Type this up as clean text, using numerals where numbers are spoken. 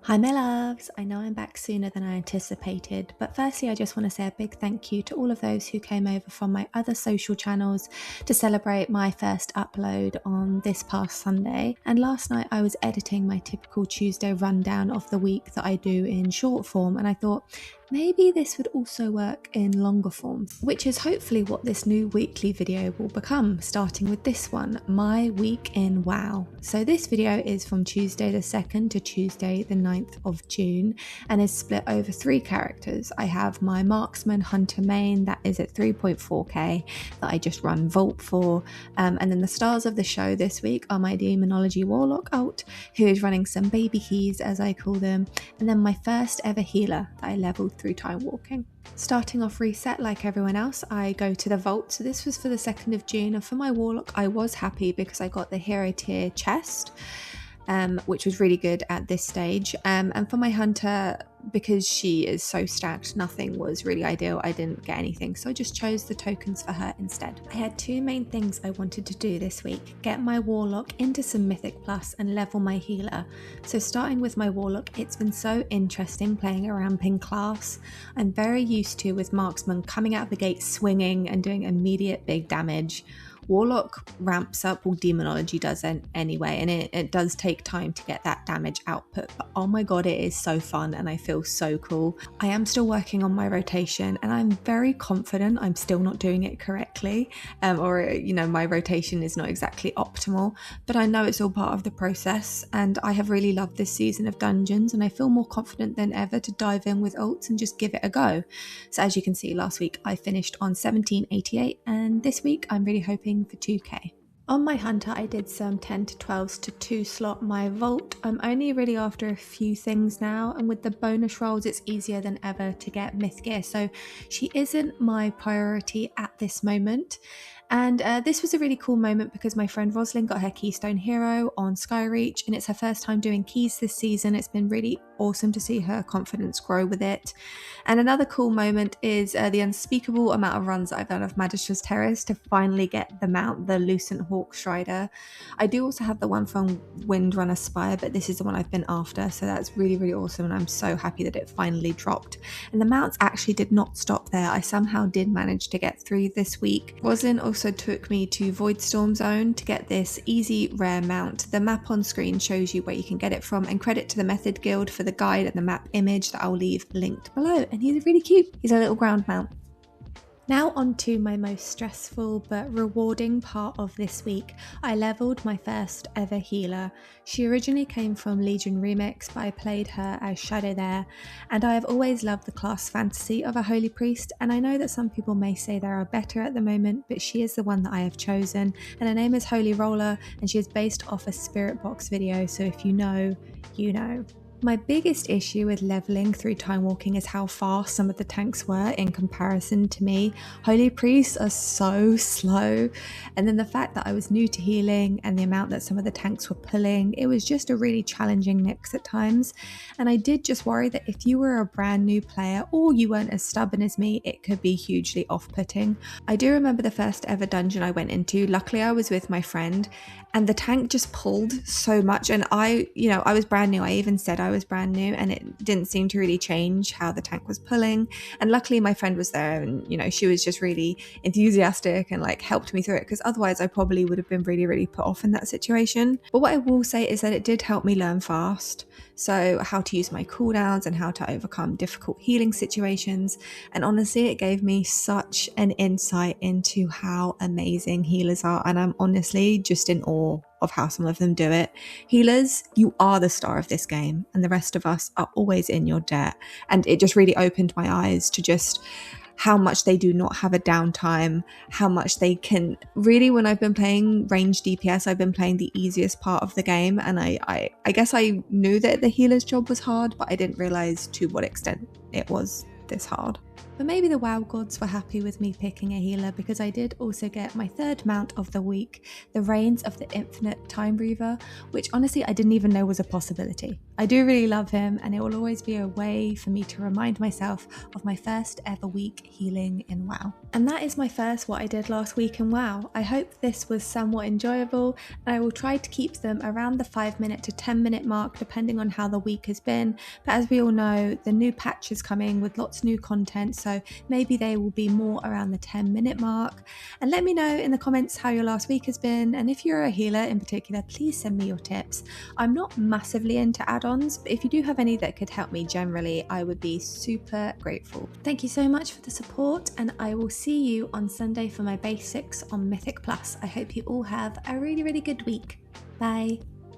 Hi my loves, I know I'm back sooner than I anticipated, but firstly I just want to say a big thank you to all of those who came over from my other social channels to celebrate my first upload on this past Sunday. And last night I was editing my typical Tuesday rundown of the week that I do in short form, and I thought maybe this would also work in longer form, which is hopefully what this new weekly video will become, starting with this one, my week in WoW. So this video is from Tuesday the 2nd to Tuesday the 9th of June and is split over 3 characters. I have my marksman hunter main that is at 3.4k that I just run Vault for, and then the stars of the show this week are my demonology warlock alt, who is running some baby keys as I call them, and then my first ever healer that I leveled through time walking. Starting off reset like everyone else, I go to the vault. So this was for the 2nd of June, and for my warlock I was happy because I got the hero tier chest, which was really good at this stage, and for my hunter, because she is so stacked, nothing was really ideal. I didn't get anything, so I just chose the tokens for her instead. I had 2 main things I wanted to do this week: get my warlock into some mythic plus and level my healer. So starting with my warlock, it's been so interesting playing a ramping class. I'm very used to with marksman coming out of the gate swinging and doing immediate big damage. Warlock ramps up, well, demonology doesn't anyway, and it does take time to get that damage output, but oh my god, it is so fun and I feel so cool. I am still working on my rotation and I'm very confident I'm still not doing it correctly, or my rotation is not exactly optimal, but I know it's all part of the process, and I have really loved this season of dungeons and I feel more confident than ever to dive in with ults and just give it a go. So as you can see, last week I finished on 1788 and this week I'm really hoping for 2k. On my hunter I did some 10 to 12s to 2 slot my vault. I'm only really after a few things now, and with the bonus rolls it's easier than ever to get myth gear, so she isn't my priority at this moment. And this was a really cool moment because my friend Roslyn got her Keystone Hero on Skyreach, and it's her first time doing keys this season. It's been really awesome to see her confidence grow with it. And another cool moment is the unspeakable amount of runs that I've done of Magistra's Terrace to finally get the mount, the Lucent Hawk Strider. I do also have the one from Windrunner Spire, but this is the one I've been after, so that's really, really awesome, and I'm so happy that it finally dropped. And the mounts actually did not stop there. I somehow did manage to get 3 this week. Roslyn also took me to Voidstorm Zone to get this easy rare mount. The map on screen shows you where you can get it from, and credit to the Method Guild for the guide and the map image that I'll leave linked below, and he's really cute. He's a little ground mount. Now on to my most stressful but rewarding part of this week. I leveled my first ever healer. She originally came from Legion Remix, but I played her as Shadow there, and I have always loved the class fantasy of a holy priest, and I know that some people may say there are better at the moment, but she is the one that I have chosen, and her name is Holy Roller, and she is based off a Spirit Box video, so if you know, you know. My biggest issue with leveling through time walking is how fast some of the tanks were in comparison to me. Holy priests are so slow, and then the fact that I was new to healing and the amount that some of the tanks were pulling, it was just a really challenging mix at times. And I did just worry that if you were a brand new player or you weren't as stubborn as me, it could be hugely off-putting. I do remember the first ever dungeon I went into. Luckily I was with my friend, and the tank just pulled so much, and I was brand new. I even said I was brand new, and it didn't seem to really change how the tank was pulling. And luckily my friend was there, and she was just really enthusiastic and helped me through it, because otherwise I probably would have been really, really put off in that situation. But what I will say is that it did help me learn fast, so how to use my cooldowns and how to overcome difficult healing situations. And honestly, it gave me such an insight into how amazing healers are, and I'm honestly just in awe of how some of them do it. Healers, you are the star of this game, and the rest of us are always in your debt. And it just really opened my eyes to just how much they do not have a downtime, how much they can really, when I've been playing range DPS, I've been playing the easiest part of the game, and I guess I knew that the healer's job was hard, but I didn't realize to what extent it was this hard. But maybe the WoW gods were happy with me picking a healer, because I did also get my 3rd mount of the week, the Reigns of the Infinite Time Breather, which honestly I didn't even know was a possibility. I do really love him, and it will always be a way for me to remind myself of my first ever week healing in WoW. And that is my first what I did last week in WoW. I hope this was somewhat enjoyable, and I will try to keep them around the 5-minute to 10-minute mark depending on how the week has been. But as we all know, the new patch is coming with lots of new content, so maybe they will be more around the 10-minute mark. And let me know in the comments how your last week has been, and if you're a healer in particular, please send me your tips. I'm not massively into add-ons, but if you do have any that could help me generally, I would be super grateful. Thank you so much for the support, and I will see you on Sunday for my basics on Mythic Plus. I hope you all have a really, really good week. Bye.